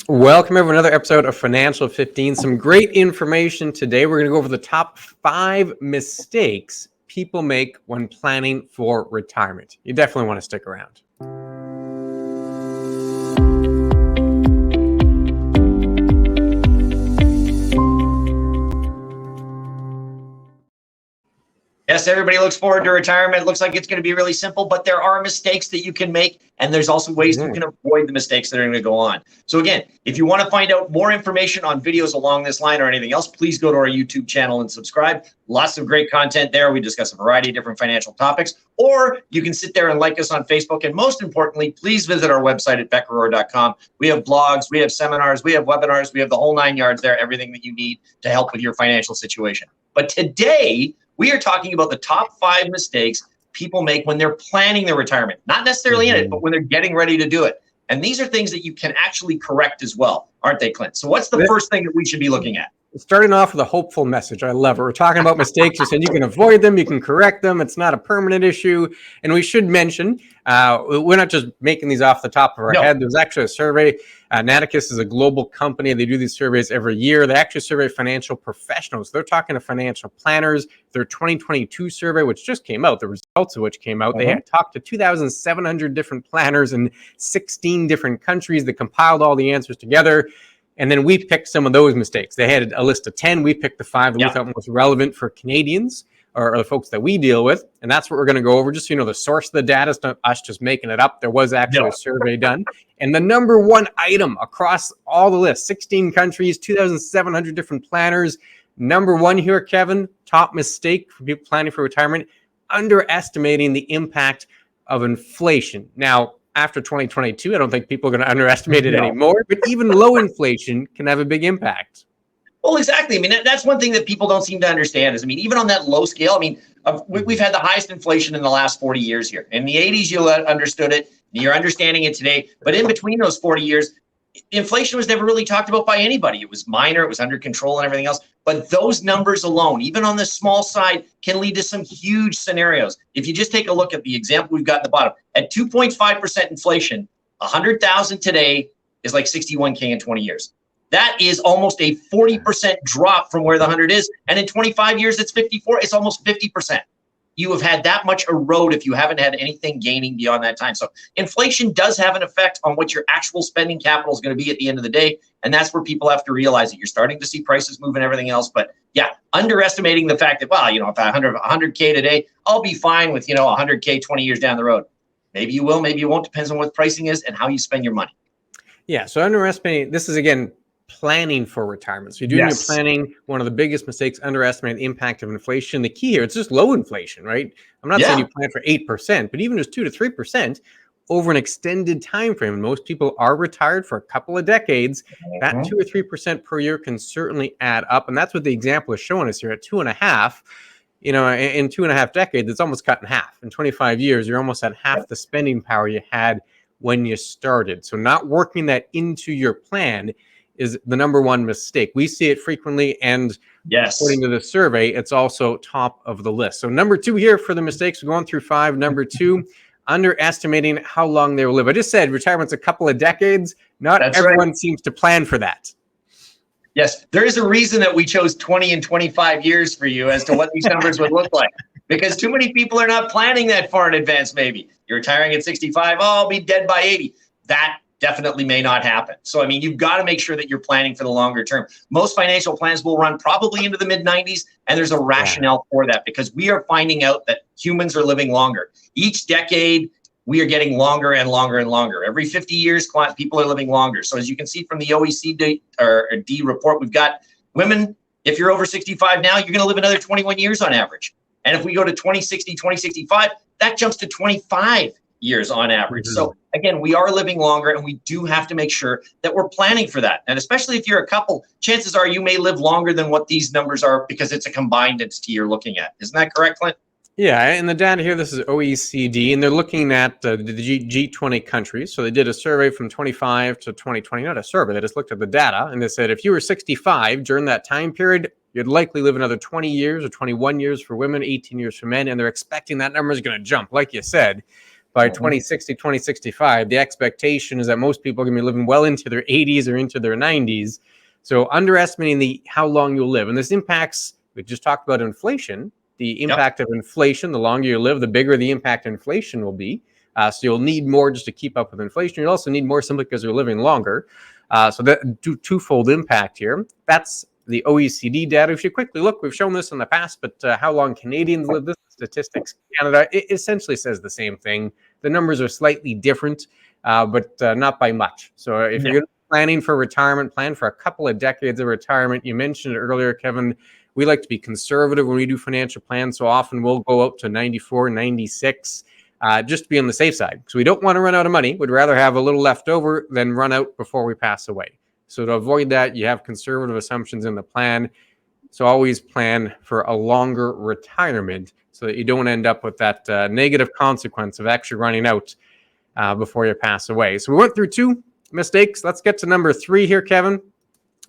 Welcome everyone to another episode of Financial 15. Some great information today. We're going to go over the top 5 mistakes people make when planning for retirement. You definitely want to stick around. Yes, everybody looks forward to retirement. It looks like it's going to be really simple, but there are mistakes that you can make, and there's also ways you can avoid the mistakes that are going to go on. So again, if you want to find out more information on videos along this line or anything else, please go to our YouTube channel and subscribe. Lots of great content there. We discuss a variety of different financial topics, or you can sit there and like us on Facebook. And most importantly, please visit our website at beckerorr.com. We have blogs, we have seminars, we have webinars, we have the whole 9 yards there, everything that you need to help with your financial situation. But today, we are talking about the top 5 mistakes people make when they're planning their retirement, not necessarily in it, but when they're getting ready to do it. And these are things that you can actually correct as well, aren't they, Clint? So what's the first thing that we should be looking at? Starting off with a hopeful message. I love it. We're talking about mistakes. You said you can avoid them, you can correct them. It's not a permanent issue. And we should mention, we're not just making these off the top of our head. There's actually a survey. Natticus is a global company. They do these surveys every year. They actually survey financial professionals. They're talking to financial planners. Their 2022 survey, which just came out, the results of which came out, they had talked to 2,700 different planners in 16 different countries that compiled all the answers together. And then we picked some of those mistakes. They had a list of 10. We picked the 5 that we thought most relevant for Canadians or the folks that we deal with. And that's what we're going to go over. Just so you know, the source of the data is not us just making it up. There was actually a survey done. And the number one item across all the lists, 16 countries, 2,700 different planners. Number one here, Kevin, top mistake for people planning for retirement, underestimating the impact of inflation. Now, after 2022, I don't think people are going to underestimate it anymore, but even low inflation can have a big impact. Well, exactly. I mean, that's one thing that people don't seem to understand is, I mean, even on that low scale, I mean, we've had the highest inflation in the last 40 years here. In the 80s, you understood it. You're understanding it today. But in between those 40 years, inflation was never really talked about by anybody. It was minor. It was under control and everything else. But those numbers alone, even on the small side, can lead to some huge scenarios. If you just take a look at the example we've got at the bottom, at 2.5% inflation, 100,000 today is like 61K in 20 years. That is almost a 40% drop from where the 100 is. And in 25 years, it's 54. It's almost 50%. You have had that much erode if you haven't had anything gaining beyond that time. So inflation does have an effect on what your actual spending capital is going to be at the end of the day. And that's where people have to realize that you're starting to see prices move and everything else. But yeah, underestimating the fact that, well, you know, if I 100K today, I'll be fine with, 100K 20 years down the road. Maybe you will, maybe you won't. Depends on what pricing is and how you spend your money. Yeah. So underestimating, this is again, planning for retirement. So you're doing your planning. One of the biggest mistakes, underestimating the impact of inflation. The key here, it's just low inflation, right? I'm not saying you plan for 8%, but even just 2 to 3% over an extended time frame. And most people are retired for a couple of decades. That 2 or 3% per year can certainly add up. And that's what the example is showing us here at 2.5. In 2.5 decades, it's almost cut in half. In 25 years, you're almost at half the spending power you had when you started. So not working that into your plan is the number one mistake. We see it frequently, and according to the survey, it's also top of the list. So number 2 here for the mistakes, we're going through 5. Number 2, underestimating how long they will live. I just said retirement's a couple of decades. Not everyone seems to plan for that. Yes, there is a reason that we chose 20 and 25 years for you as to what these numbers would look like. Because too many people are not planning that far in advance, maybe. You're retiring at 65, I'll be dead by 80. That definitely may not happen. So, I mean, you've got to make sure that you're planning for the longer term. Most financial plans will run probably into the mid-90s, and there's a rationale for that because we are finding out that humans are living longer. Each decade, we are getting longer and longer and longer. Every 50 years, people are living longer. So as you can see from the OECD report, we've got women, if you're over 65 now, you're going to live another 21 years on average. And if we go to 2060, 2065, that jumps to 25 years on average. So again, we are living longer, and we do have to make sure that we're planning for that. And especially if you're a couple, chances are you may live longer than what these numbers are because it's a combined entity you're looking at. Isn't that correct, Clint? Yeah, and the data here, this is OECD, and they're looking at the G20 countries. So they did a survey from 25 to 2020, not a survey, they just looked at the data, and they said if you were 65 during that time period, you'd likely live another 20 years or 21 years for women, 18 years for men, and they're expecting that number is going to jump, like you said. by 2060, 2065, the expectation is that most people are going to be living well into their 80s or into their 90s. So underestimating how long you'll live. And this impacts, we just talked about inflation. The impact of inflation, the longer you live, the bigger the impact inflation will be. So you'll need more just to keep up with inflation. You'll also need more simply because you're living longer. So that twofold impact here. That's the OECD data. If you quickly look, we've shown this in the past, but how long Canadians live, this statistics Canada, it essentially says the same thing. The numbers are slightly different, but not by much. So if you're planning for retirement, plan for a couple of decades of retirement. You mentioned it earlier, Kevin, we like to be conservative when we do financial plans. So often we'll go out to 94, 96, just to be on the safe side. So we don't want to run out of money. We'd rather have a little left over than run out before we pass away. So to avoid that, you have conservative assumptions in the plan. So always plan for a longer retirement so that you don't end up with that negative consequence of actually running out before you pass away. So we went through 2 mistakes. Let's get to number 3 here, Kevin.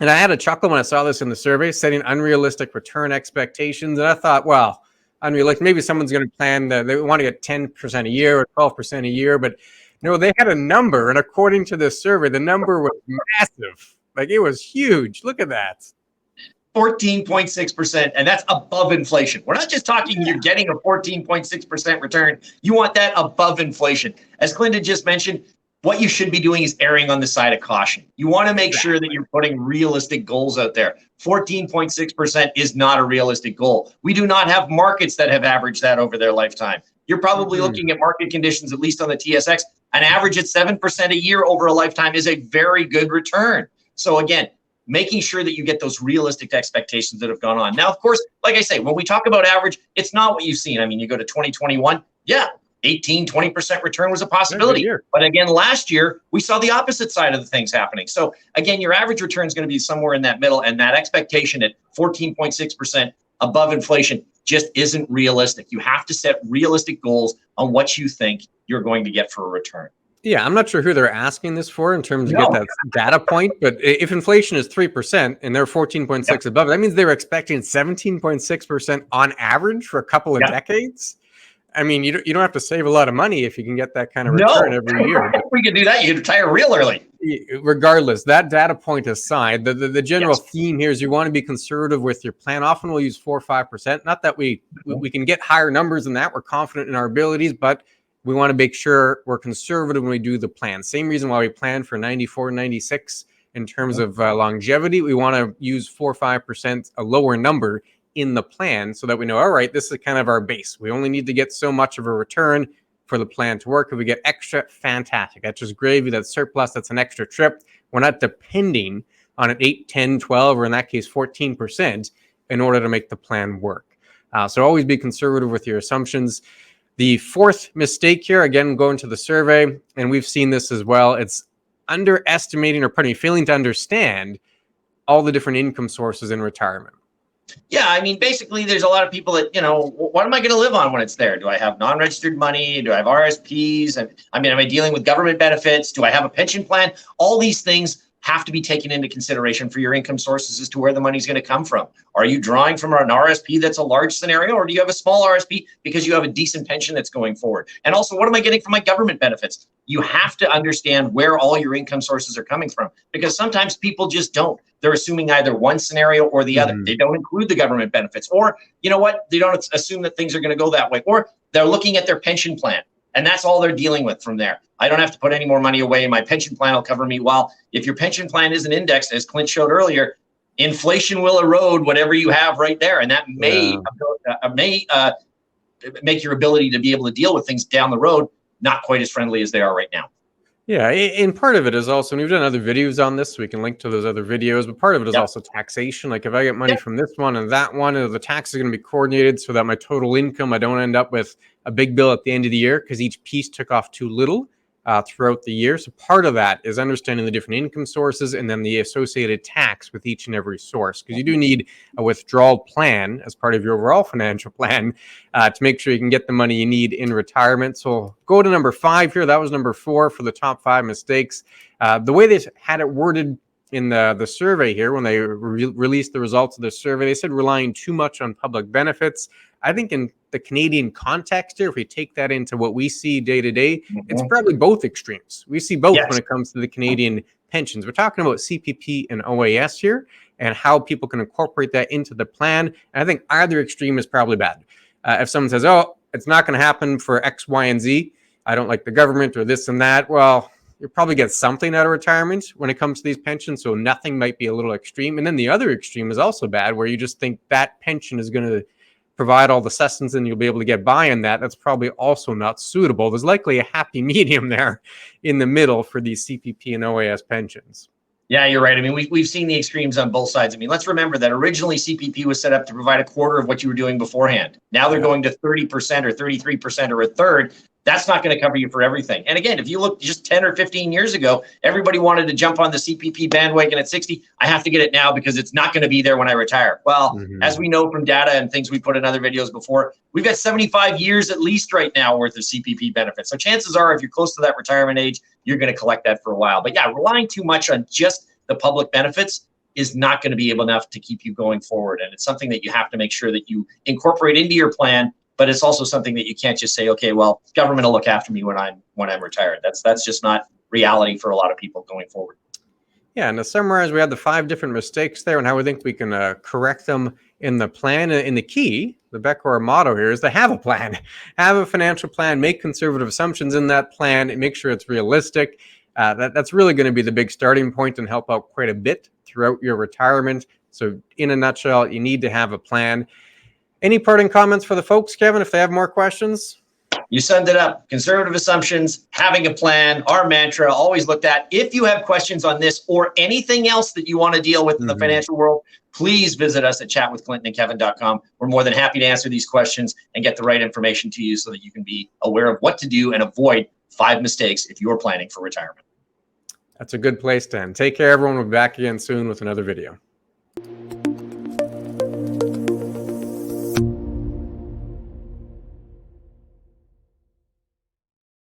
And I had a chuckle when I saw this in the survey, setting unrealistic return expectations. And I thought, well, unrealistic, maybe someone's going to plan, they want to get 10% a year or 12% a year. But no, they had a number. And according to this survey, the number was massive. Like it was huge. Look at that. 14.6%, and that's above inflation. We're not just talking you're getting a 14.6% return. You want that above inflation. As Clinton just mentioned, what you should be doing is erring on the side of caution. You want to make sure that you're putting realistic goals out there. 14.6% is not a realistic goal. We do not have markets that have averaged that over their lifetime. You're probably looking at market conditions, at least on the TSX. An average at 7% a year over a lifetime is a very good return. So again, making sure that you get those realistic expectations that have gone on. Now, of course, like I say, when we talk about average, it's not what you've seen. I mean, you go to 2021, 18, 20% return was a possibility. But again, last year, we saw the opposite side of the things happening. So again, your average return is going to be somewhere in that middle, and that expectation at 14.6% above inflation just isn't realistic. You have to set realistic goals on what you think you're going to get for a return. Yeah, I'm not sure who they're asking this for in terms of get that data point, but if inflation is 3% and they're 14.6 above, that means they're expecting 17.6% on average for a couple of decades. I mean, you don't have to save a lot of money if you can get that kind of return every year. If we could do that, you'd retire real early. Regardless, that data point aside, the general theme here is you want to be conservative with your plan. Often we'll use 4 or 5%. Not that we can get higher numbers than that. We're confident in our abilities, but we want to make sure we're conservative when we do the plan. Same reason why we plan for 94, 96 in terms of longevity. We want to use 4 or 5%, a lower number in the plan so that we know, all right, this is kind of our base. We only need to get so much of a return for the plan to work. If we get extra, fantastic. That's just gravy, that's surplus, that's an extra trip. We're not depending on an 8, 10, 12, or in that case, 14% in order to make the plan work. So always be conservative with your assumptions. The 4th mistake here, again, going to the survey, and we've seen this as well, it's underestimating or failing to understand all the different income sources in retirement. Yeah, I mean, basically, there's a lot of people that, what am I going to live on when it's there? Do I have non-registered money? Do I have RSPs? And I mean, am I dealing with government benefits? Do I have a pension plan? All these things have to be taken into consideration for your income sources as to where the money's going to come from. Are you drawing from an RSP that's a large scenario, or do you have a small RSP because you have a decent pension that's going forward? And also, what am I getting from my government benefits? You have to understand where all your income sources are coming from, because sometimes people just don't. They're assuming either one scenario or the other. They don't include the government benefits, or you know what? They don't assume that things are going to go that way, or they're looking at their pension plan. And that's all they're dealing with from there. I don't have to put any more money away. My pension plan will cover me. While if your pension plan isn't indexed, as Clint showed earlier, inflation will erode whatever you have right there. And that may make your ability to be able to deal with things down the road not quite as friendly as they are right now. Yeah, and part of it is also, and we've done other videos on this, so we can link to those other videos, but part of it is also taxation. Like if I get money from this one and that one, the tax is going to be coordinated so that my total income, I don't end up with a big bill at the end of the year because each piece took off too little throughout the year. So part of that is understanding the different income sources and then the associated tax with each and every source, because you do need a withdrawal plan as part of your overall financial plan to make sure you can get the money you need in retirement. So go to number 5 here. That was number 4 for the top 5 mistakes. The way they had it worded in the survey here, when they released the results of the survey, they said relying too much on public benefits. I think in the Canadian context here, if we take that into what we see day to day, it's Mhm. probably both extremes. We see both Yes. when it comes to the Canadian pensions. We're talking about CPP and OAS here and how people can incorporate that into the plan. And I think either extreme is probably bad. If someone says, oh, it's not going to happen for X, Y, and Z, I don't like the government or this and that, well, you probably get something out of retirement when it comes to these pensions. So nothing might be a little extreme. And then the other extreme is also bad, where you just think that pension is going to provide all the sustenance and you'll be able to get by on that. That's probably also not suitable. There's likely a happy medium there in the middle for these CPP and OAS pensions. Yeah, you're right. I mean, we've seen the extremes on both sides. I mean, let's remember that originally CPP was set up to provide a quarter of what you were doing beforehand. Now they're going to 30% or 33% or a third. That's not going to cover you for everything. And again, if you look just 10 or 15 years ago, everybody wanted to jump on the CPP bandwagon at 60. I have to get it now because it's not going to be there when I retire. Well, as we know from data and things we put in other videos before, we've got 75 years at least right now worth of CPP benefits. So chances are, if you're close to that retirement age, you're going to collect that for a while. But yeah, relying too much on just the public benefits is not going to be able enough to keep you going forward. And it's something that you have to make sure that you incorporate into your plan. But it's also something that you can't just say, okay, well, government will look after me when I'm retired. That's just not reality for a lot of people going forward. Yeah, and to summarize, we had the 5 different mistakes there and how we think we can correct them in the plan. And the key, the Becker Orr motto here, is to have a plan. Have a financial plan, make conservative assumptions in that plan, and make sure it's realistic. That's really going to be the big starting point and help out quite a bit throughout your retirement. So in a nutshell, you need to have a plan. Any parting comments for the folks, Kevin, if they have more questions? You summed it up. Conservative assumptions, having a plan, our mantra, always looked at. If you have questions on this or anything else that you want to deal with in the financial world, please visit us at chatwithclintonandkevin.com. We're more than happy to answer these questions and get the right information to you so that you can be aware of what to do and avoid 5 mistakes if you're planning for retirement. That's a good place to end. Take care, everyone. We'll be back again soon with another video.